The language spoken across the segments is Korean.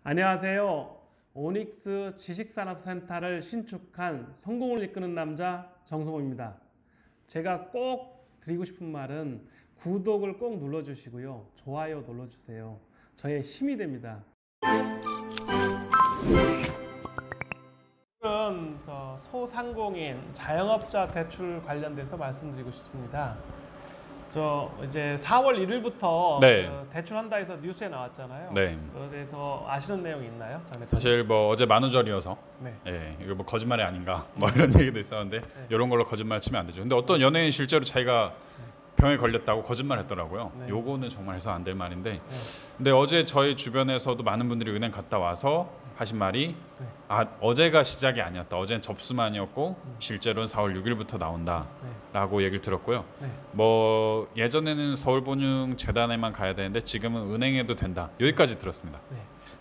안녕하세요. 오닉스 지식산업센터를 신축한 성공을 이끄는 남자 정성호입니다. 제가 꼭 드리고 싶은 말은 구독을 꼭 눌러주시고요. 좋아요 눌러주세요. 저의 힘이 됩니다. 오늘은 소상공인 자영업자 대출 관련돼서 말씀드리고 싶습니다. 이제 4월 1일부터 네. 대출한다 해서 뉴스에 나왔잖아요. 네. 그래서 아시는 내용 있나요? 사실 뭐 어제 만우절이어서 네. 예, 이거 뭐 거짓말이 아닌가 뭐 이런 얘기도 있었는데 이런 걸로 거짓말 치면 안 되죠. 근데 어떤 연예인 실제로 자기가 병에 걸렸다고 거짓말했더라고요. 네. 요거는 정말 해서 안 될 말인데 근데 어제 저희 주변에서도 많은 분들이 은행 갔다 와서 하신 말이 어제가 시작이 아니었다. 어제는 접수만이었고 실제로는 4월 6일부터 나온다 라고 얘기를 들었고요. 뭐 예전에는 서울본융재단에만 가야 되는데 지금은 은행에도 된다. 여기까지 들었습니다.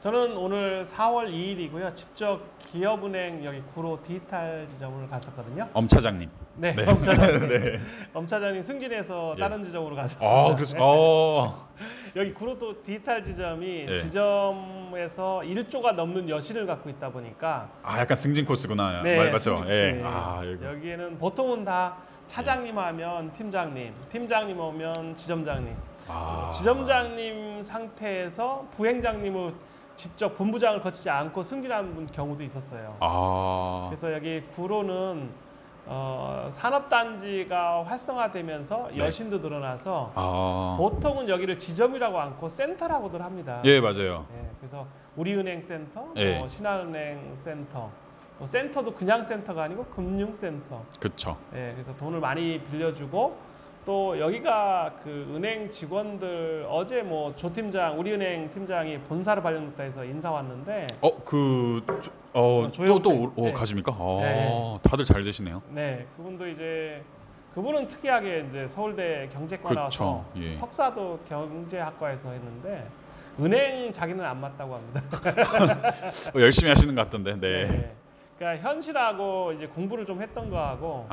저는 오늘 4월 2일이고요. 직접 기업은행 여기 구로 디지털 지점을 갔었거든요. 엄 차장님. 네, 네. 엄 차장님. 네. 엄 차장님 승진해서 다른 지점으로 가셨어요. 아, 그래서 여기 구로도 디지털 지점이 네. 지점에서 1조가 넘는 여신을 갖고 있다 보니까 약간 승진 코스구나. 네, 맞죠? 예. 여기에는 보통은 다 차장님 하면 팀장님, 팀장님 오면 지점장님, 지점장님 상태에서 부행장님을 직접 본부장을 거치지 않고 승진하는 경우도 있었어요. 그래서 여기 구로는 산업단지가 활성화되면서 여신도 늘어나서 보통은 여기를 지점이라고 않고 센터라고들 합니다. 예, 맞아요. 그래서 우리은행 센터, 예. 신한은행 센터, 센터도 그냥 센터가 아니고 금융센터. 그렇죠. 그래서 돈을 많이 빌려주고 또 여기가 그 은행 직원들 어제 뭐 조 팀장, 우리은행 팀장이 본사를 발령했다 해서 인사 왔는데 또 가십니까? 다들 잘 되시네요. 네, 그분은 특이하게 이제 서울대 경제과 나와서 석사도 경제학과에서 했는데 은행 자기는 안 맞다고 합니다. 열심히 하시는 것 같던데. 네. 그러니까 현실하고 이제 공부를 좀 했던 거하고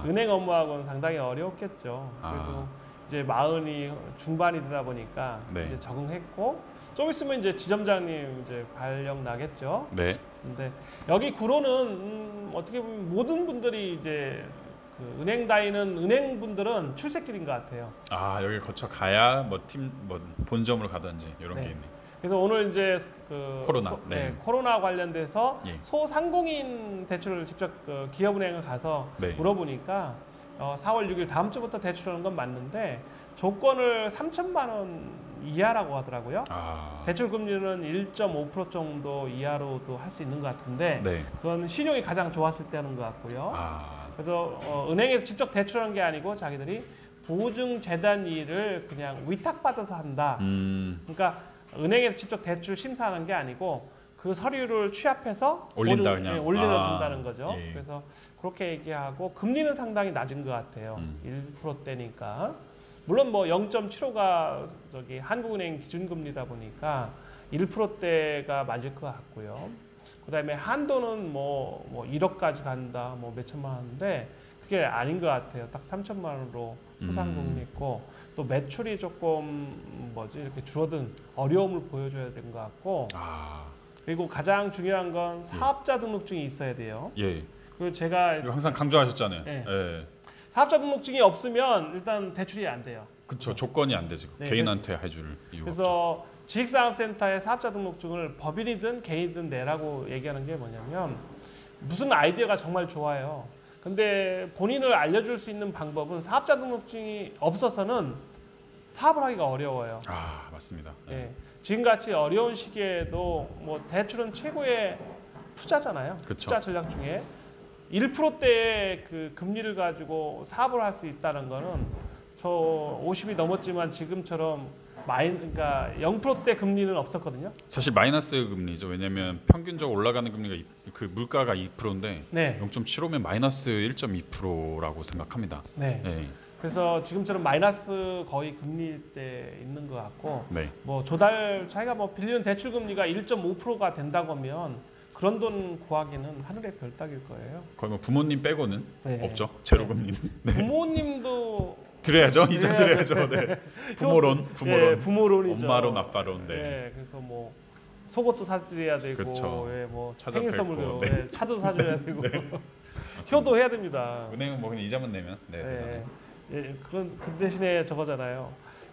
은행 업무하고는 상당히 어려웠겠죠. 그래도 이제 40이 중반이 되다 보니까 이제 적응했고 좀 있으면 이제 지점장님 이제 발령 나겠죠. 네. 근데 여기 구로는 어떻게 보면 모든 분들이 이제 그 은행 다니는 은행 분들은 출첵길인 것 같아요. 여기 거쳐 가야 뭐 본점으로 가든지 이런 게 있네. 그래서 오늘 이제 코로나 관련돼서 소상공인 대출을 직접 기업은행을 가서 물어보니까 4월 6일 다음 주부터 대출하는 건 맞는데 조건을 3천만 원 이하라고 하더라고요. 대출 금리는 1.5% 정도 이하로도 할 수 있는 것 같은데 그건 신용이 가장 좋았을 때 하는 것 같고요. 그래서 은행에서 직접 대출하는 게 아니고 자기들이 보증재단 일을 그냥 위탁받아서 한다. 그러니까 은행에서 직접 대출 심사하는 게 아니고 그 서류를 취합해서 올려준다는 거죠. 그래서 그렇게 얘기하고 금리는 상당히 낮은 것 같아요. 1%대니까. 물론 뭐 0.75가 한국은행 기준금리다 보니까 1%대가 맞을 것 같고요. 그다음에 한도는 뭐 1억까지 간다, 뭐 몇천만 원인데 그게 아닌 것 같아요. 딱 3천만 원으로 소상공인 있고 또 매출이 조금 이렇게 줄어든 어려움을 보여줘야 된 것 같고 그리고 가장 중요한 건 사업자 등록증이 있어야 돼요. 그리고 제가 항상 강조하셨잖아요. 사업자 등록증이 없으면 일단 대출이 안 돼요. 그렇죠. 조건이 안 되지. 개인한테 해줄 이유가 그래서 없죠. 지식산업센터에 사업자 등록증을 법인이든 개인이든 내라고 얘기하는 게 뭐냐면 무슨 아이디어가 정말 좋아요. 근데 본인을 알려줄 수 있는 방법은 사업자 등록증이 없어서는 사업을 하기가 어려워요. 맞습니다. 지금같이 어려운 시기에도 뭐 대출은 최고의 투자잖아요. 투자 전략 중에 1%대의 그 금리를 가지고 사업을 할 수 있다는 거는 저 50이 넘었지만 지금처럼 그러니까 0%대 금리는 없었거든요. 사실 마이너스 금리죠. 왜냐하면 평균적으로 올라가는 금리가 그 물가가 2%인데 0.75면 마이너스 1.2%라고 생각합니다. 그래서 지금처럼 마이너스 거의 금리일 때 있는 것 같고 뭐 조달 자기가 뭐 빌리는 대출 금리가 1.5%가 된다고 하면 그런 돈 구하기는 하늘의 별 따기일 거예요. 거의 뭐 부모님 빼고는 없죠. 제로 금리는. 부모님도 드려야죠. 이자 드려야죠. 부모론. 부모론이죠. 엄마론, 아빠론. 그래서 뭐 속옷도 사드려야 되고, 그쵸. 예, 뭐 찾아뵙고, 생일 선물도 네. 예, 차도 사줘야 되고, 네. 효도해야 됩니다. 은행은 뭐 그냥 이자만 내면. 네. 예, 그 대신에 저거잖아요.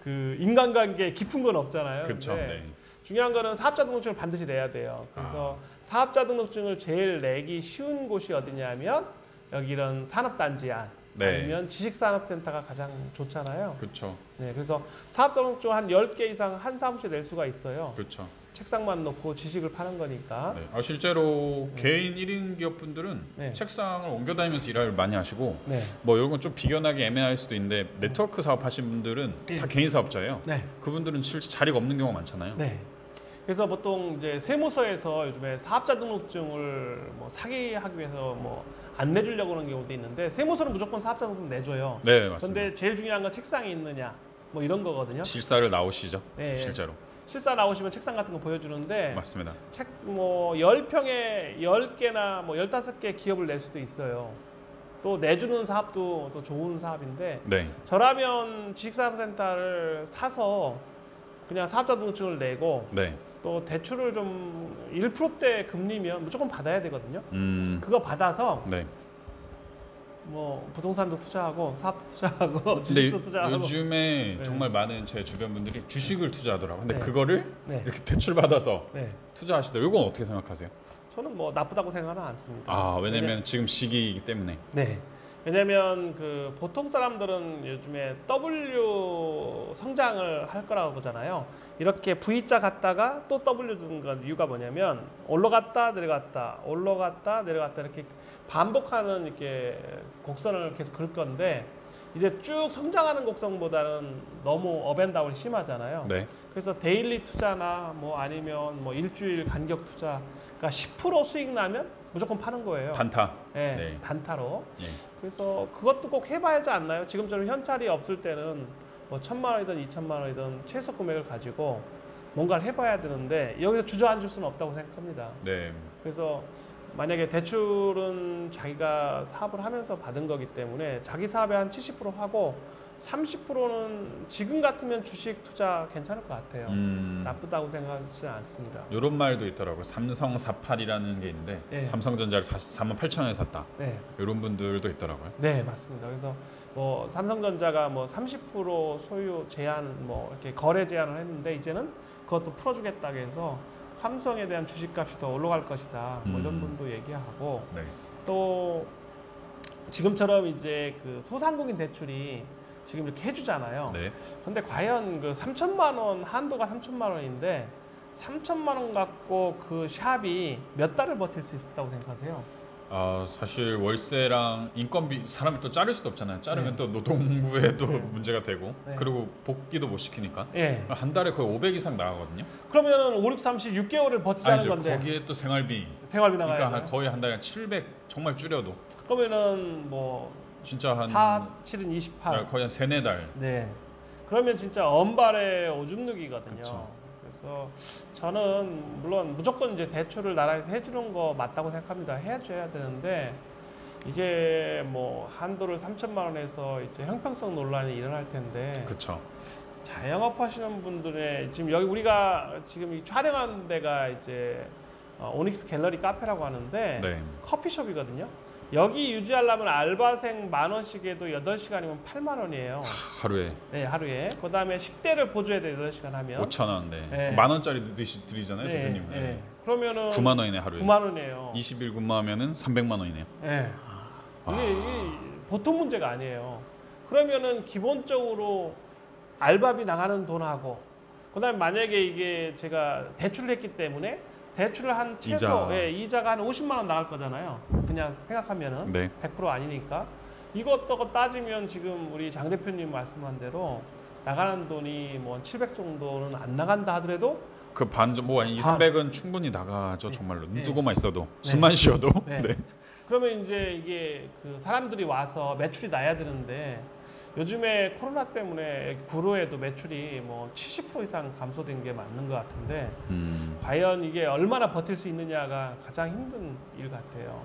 그 인간관계 깊은 건 없잖아요. 그렇죠. 네. 중요한 거는 사업자 등록증을 반드시 내야 돼요. 그래서 사업자 등록증을 제일 내기 쉬운 곳이 어디냐면 여기 이런 산업단지 안 아니면 지식산업센터가 가장 좋잖아요. 그렇죠. 네, 그래서 사업자 등록증 한 10개 이상 한 사무실에 낼 수가 있어요. 그렇죠. 책상만 놓고 지식을 파는 거니까. 네. 실제로 개인 1인 기업분들은 책상을 옮겨 다니면서 일을 많이 하시고 뭐 이런 건 좀 비견하기 애매할 수도 있는데 네트워크 사업 하시는 분들은 다 개인 사업자예요. 그분들은 실제 자리가 없는 경우가 많잖아요. 그래서 보통 이제 세무서에서 요즘에 사업자 등록증을 뭐 사기하기 위해서 뭐 안 내주려고 하는 경우도 있는데 세무서는 무조건 사업자 등록증 내줘요. 네, 맞습니다. 그런데 제일 중요한 건 책상이 있느냐 뭐 이런 거거든요. 실사를 나오시죠. 실제로. 실사 나오시면 책상 같은 거 보여주는데 맞습니다. 책 뭐 10평에 10개나 뭐 15개 기업을 낼 수도 있어요. 또 내주는 사업도 또 좋은 사업인데 저라면 지식산업센터를 사서 그냥 사업자 등록증을 내고 또 대출을 좀 1%대 금리면 무조건 받아야 되거든요. 그거 받아서 뭐 부동산도 투자하고 사업도 투자하고 주식도 투자하고. 요즘에 정말 많은 제 주변 분들이 주식을 투자하더라고요. 근데 그거를 이렇게 대출 받아서 투자하시더라고요. 이건 어떻게 생각하세요? 저는 뭐 나쁘다고 생각은 않습니다. 왜냐면 지금 시기이기 때문에. 왜냐면 그 보통 사람들은 요즘에 W 성장을 할 거라고 보잖아요. 이렇게 V자 갔다가 또 W 주는 건 이유가 뭐냐면 올라갔다 내려갔다 올라갔다 내려갔다 이렇게 반복하는 이렇게 곡선을 계속 그을 건데 이제 쭉 성장하는 곡선보다는 너무 업앤다운이 심하잖아요. 그래서 데일리 투자나 뭐 아니면 뭐 일주일 간격 투자, 그러니까 10% 수익 나면 무조건 파는 거예요. 단타. 단타로. 그래서 그것도 꼭 해봐야지 않나요? 지금처럼 현찰이 없을 때는 뭐 1,000만 원이든 2,000만 원이든 최소 금액을 가지고 뭔가를 해봐야 되는데 여기서 주저앉을 수는 없다고 생각합니다. 그래서 만약에 대출은 자기가 사업을 하면서 받은 거기 때문에 자기 사업에 한 70% 하고 30%는 지금 같으면 주식 투자 괜찮을 것 같아요. 나쁘다고 생각하지는 않습니다. 이런 말도 있더라고요. 삼성사팔이라는 게 있는데 삼성전자를 48,000원에 샀다. 이런 분들도 있더라고요. 네, 맞습니다. 그래서 뭐 삼성전자가 뭐 30% 소유 제한 뭐 이렇게 거래 제한을 했는데 이제는 그것도 풀어주겠다고 해서 삼성에 대한 주식값이 더 올라갈 것이다. 뭐 이런 분도 얘기하고 또 지금처럼 이제 그 소상공인 대출이 지금 이렇게 해주잖아요. 근데 과연 그 3천만 원 한도가 3천만 원인데 3천만 원 갖고 그 샵이 몇 달을 버틸 수 있다고 생각하세요? 사실 월세랑 인건비 사람이 또 자를 수도 없잖아요. 자르면 또 노동부에도 문제가 되고 그리고 복귀도 못 시키니까 한 달에 거의 500 이상 나가거든요. 그러면 5, 6, 30, 6개월을 버티자는 건데 거기에 또 생활비 나가야 그러니까 거의 한 달에 700 정말 줄여도 그러면은 뭐 진짜 한 4, 7은 28 거의 한 3, 4달. 그러면 진짜 엄발의 오줌 누기거든요. 그래서 저는 물론 무조건 이제 대출을 나라에서 해주는 거 맞다고 생각합니다. 해줘야 되는데 이게 뭐 한도를 3천만 원에서 이제 형평성 논란이 일어날 텐데. 자영업 하시는 분들의 지금 여기 우리가 지금 이 촬영하는 데가 이제 오닉스 갤러리 카페라고 하는데 커피숍이거든요. 여기 유지하려면 알바생 10,000원씩 해도 8시간이면 8만 원이에요. 하루에? 하루에. 그 다음에 식대를 보조해야 돼, 8시간 하면. 5,000원, 10,000원짜리 드리잖아요, 대표님은. 그러면은 9만 원이네, 하루에. 9만 원이에요. 20일 근무하면은 300만 원이네요. 이게 보통 문제가 아니에요. 그러면은 기본적으로 알바비 나가는 돈하고, 그 다음에 만약에 이게 제가 대출을 했기 때문에 대출을 한 최소 이자가 한 50만 원 나갈 거잖아요. 그냥 생각하면은 100% 아니니까 이것저것 따지면 지금 우리 장 대표님 말씀한 대로 나가는 돈이 뭐 700 정도는 안 나간다 하더라도 그 반 뭐 2, 300은 충분히 나가죠. 정말로 눈 뜨고만 있어도 숨만 쉬어도. 그러면 이제 이게 그 사람들이 와서 매출이 나야 되는데 요즘에 코로나 때문에 구로에도 매출이 뭐 70% 이상 감소된 게 맞는 것 같은데 과연 이게 얼마나 버틸 수 있느냐가 가장 힘든 일 같아요.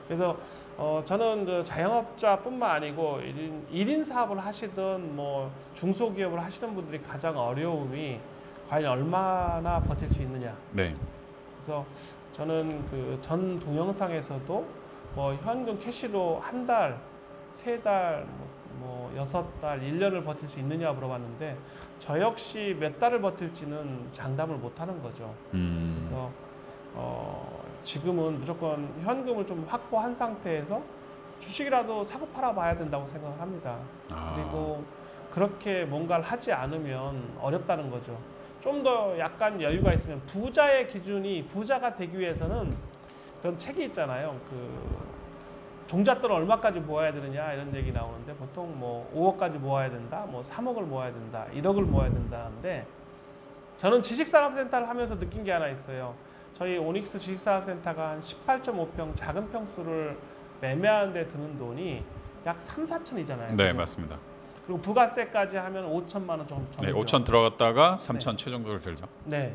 그래서 저는 자영업자뿐만 아니고 1인 사업을 하시든 뭐 중소기업을 하시는 분들이 가장 어려움이 과연 얼마나 버틸 수 있느냐. 네. 그래서 저는 그 전 동영상에서도 뭐 현금 캐시로 한 달, 세 달, 뭐 6달, 1년을 버틸 수 있느냐 물어봤는데 저 역시 몇 달을 버틸지는 장담을 못 하는 거죠. 그래서 지금은 무조건 현금을 좀 확보한 상태에서 주식이라도 사고 팔아 봐야 된다고 생각을 합니다. 그리고 그렇게 뭔가를 하지 않으면 어렵다는 거죠. 좀 더 약간 여유가 있으면 부자의 기준이 부자가 되기 위해서는 그런 책이 있잖아요. 그 종잣돈을 얼마까지 모아야 되느냐 이런 얘기 나오는데 보통 뭐 5억까지 모아야 된다, 뭐 3억을 모아야 된다, 1억을 모아야 된다는데 저는 지식산업센터를 하면서 느낀 게 하나 있어요. 저희 오닉스 지식산업센터가 한 18.5평 작은 평수를 매매하는 데 드는 돈이 약 3, 4천이잖아요. 네, 그죠? 맞습니다. 그리고 부가세까지 하면 5천만 원 정도. 네, 5천 들어갔다가 3천 최 정도를 들죠. 네.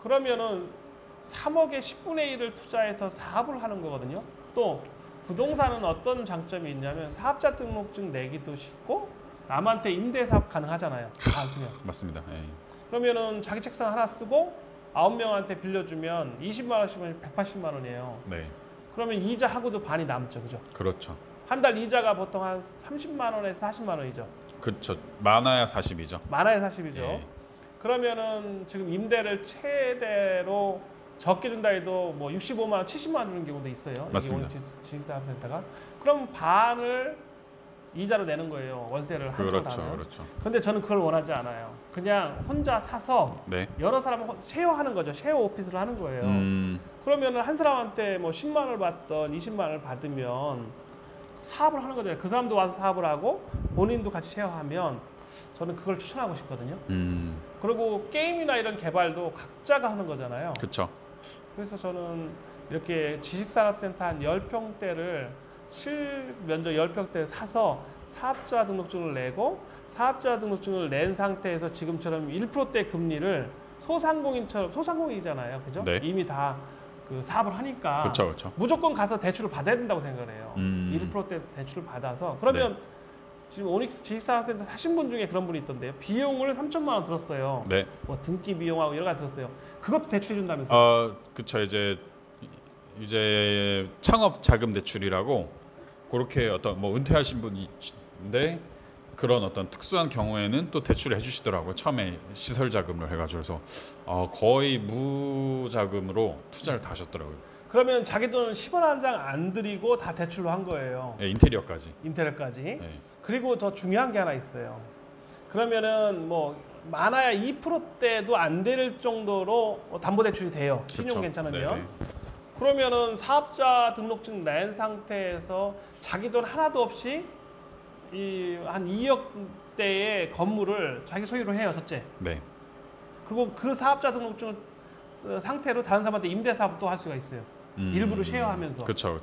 그러면은 3억의 10분의 1을 투자해서 사업을 하는 거거든요. 또 부동산은 어떤 장점이 있냐면 사업자 등록증 내기도 쉽고 남한테 임대 사업 가능하잖아요. 맞습니다. 예. 그러면은 자기 책상 하나 쓰고 9명한테 빌려주면 20만 원씩은 180만 원이에요. 네. 그러면 이자하고도 반이 남죠, 그죠? 그렇죠. 한 달 이자가 보통 한 30만 원에서 40만 원이죠. 그렇죠. 많아야 40이죠. 많아야 40이죠. 예. 그러면은 지금 임대를 최대로 적게 준다 해도 뭐 65만 원, 70만 원 주는 경우도 있어요. 맞습니다. 지식산업센터가. 그럼 반을 이자로 내는 거예요. 월세를 한 그렇죠, 하면. 그렇죠. 근데 저는 그걸 원하지 않아요. 그냥 혼자 사서 네. 여러 사람 쉐어하는 거죠. 쉐어 오피스를 하는 거예요. 그러면은 한 사람한테 뭐 10만 원을 받던 20만 원을 받으면 사업을 하는 거잖아요. 그 사람도 와서 사업을 하고 본인도 같이 쉐어하면 저는 그걸 추천하고 싶거든요. 그리고 게임이나 이런 개발도 각자가 하는 거잖아요. 그렇죠. 그래서 저는 이렇게 지식산업센터 한 10평대를 실면적 10평대 사서 사업자 등록증을 내고 사업자 등록증을 낸 상태에서 지금처럼 1%대 금리를 소상공인처럼 소상공인이잖아요. 그죠? 네. 이미 다 그 사업을 하니까 그렇죠. 무조건 가서 대출을 받아야 된다고 생각을 해요. 1%대 대출을 받아서 그러면 지금 오닉스 지식산업센터 사신 분 중에 그런 분이 있던데요. 비용을 3천만 원 들었어요. 네. 뭐 등기 비용하고 여러 가지 들었어요. 그것도 대출해 준다면서요? 그렇죠. 이제 창업 자금 대출이라고 그렇게 어떤 뭐 은퇴하신 분인데 그런 어떤 특수한 경우에는 또 대출을 해주시더라고요. 처음에 시설 자금을 해가지고 그래서 거의 무자금으로 투자를 다 하셨더라고요. 그러면 자기 돈은 10원 한 장 안 들이고 다 대출로 한 거예요. 네, 인테리어까지. 네. 그리고 더 중요한 게 하나 있어요. 그러면은 뭐 많아야 2%대도 안 될 정도로 담보대출이 돼요. 신용 괜찮으면. 네네. 그러면은 사업자 등록증 낸 상태에서 자기 돈 하나도 없이 이 한 2억대의 건물을 자기 소유로 해요, 첫째. 네. 그리고 그 사업자 등록증 상태로 다른 사람한테 임대 사업도 할 수가 있어요. 일부러 쉐어하면서. 그렇죠.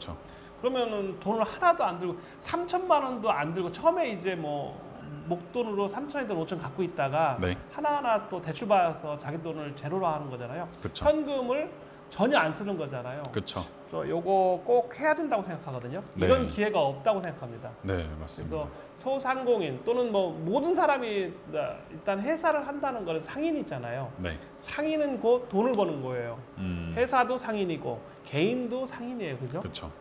그러면은 돈을 하나도 안 들고 3천만 원도 안 들고 처음에 이제 뭐 목돈으로 3천이든 5천 갖고 있다가 하나하나 또 대출 받아서 자기 돈을 제로로 하는 거잖아요. 그쵸. 현금을 전혀 안 쓰는 거잖아요. 그렇죠. 저 요거 꼭 해야 된다고 생각하거든요. 이런 기회가 없다고 생각합니다. 네, 맞습니다. 그래서 소상공인 또는 뭐 모든 사람이 일단 회사를 한다는 거는 상인이 있잖아요. 네. 상인은 곧 돈을 버는 거예요. 회사도 상인이고 개인도 상인이에요, 그죠? 그렇죠.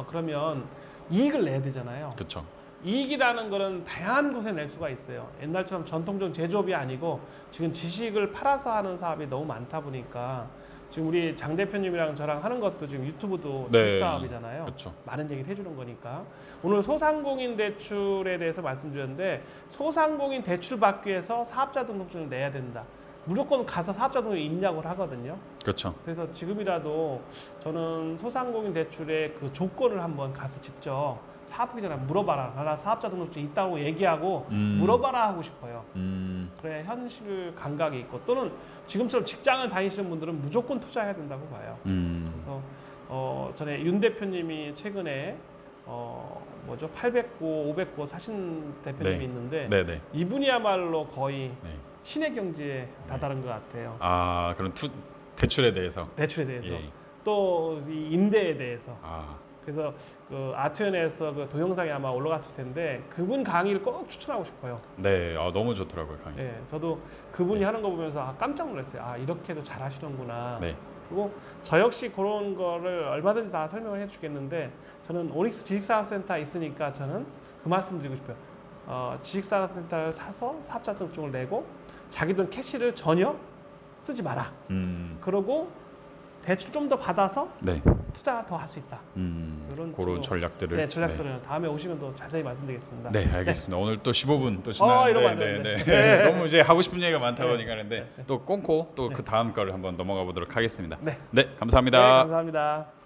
그러면 이익을 내야 되잖아요. 그렇죠. 이익이라는 거는 다양한 곳에 낼 수가 있어요. 옛날처럼 전통적 제조업이 아니고 지금 지식을 팔아서 하는 사업이 너무 많다 보니까 지금 우리 장 대표님이랑 저랑 하는 것도 지금 유튜브도 지식 사업이잖아요. 그쵸. 많은 얘기를 해주는 거니까. 오늘 소상공인 대출에 대해서 말씀드렸는데 소상공인 대출 받기 위해서 사업자 등록증을 내야 된다. 무조건 가서 사업자 등록증 입력을 하거든요. 그렇죠. 그래서 지금이라도 저는 소상공인 대출의 그 조건을 한번 가서 직접 사업하기 전에 물어봐라. 나 사업자 등록증 있다고 얘기하고 물어봐라 하고 싶어요. 그래야 현실 감각이 있고 또는 지금처럼 직장을 다니시는 분들은 무조건 투자해야 된다고 봐요. 그래서 전에 윤 대표님이 최근에 800고 500고 사신 대표님이 있는데 이분이야말로 거의 신의 경지에 다다른 것 같아요. 그런 대출에 대해서. 또 이 임대에 대해서. 그래서 그 아트연에서 그 동영상이 아마 올라갔을 텐데 그분 강의를 꼭 추천하고 싶어요. 네, 너무 좋더라고요 강의. 네, 저도 그분이 하는 거 보면서 깜짝 놀랐어요. 이렇게도 잘 하시는구나. 네. 그리고 저 역시 그런 거를 얼마든지 다 설명을 해주겠는데 저는 오닉스 지식사업센터 있으니까 저는 그 말씀 드리고 싶어요. 지식사업센터를 사서 사업자 등록증을 내고 자기들 캐시를 전혀 쓰지 마라. 그러고 대출 좀 더 받아서 네. 투자 더 할 수 있다. 그런 전략들을. 네, 전략들은 다음에 오시면 또 자세히 말씀드리겠습니다. 네, 알겠습니다. 오늘 또 15분 또 지났는데 이러면 안 되는데. 너무 이제 하고 싶은 얘기가 많다 보니까 하는데 또 끊고 또 그 다음 거를 한번 넘어가 보도록 하겠습니다. 네, 감사합니다. 네, 감사합니다.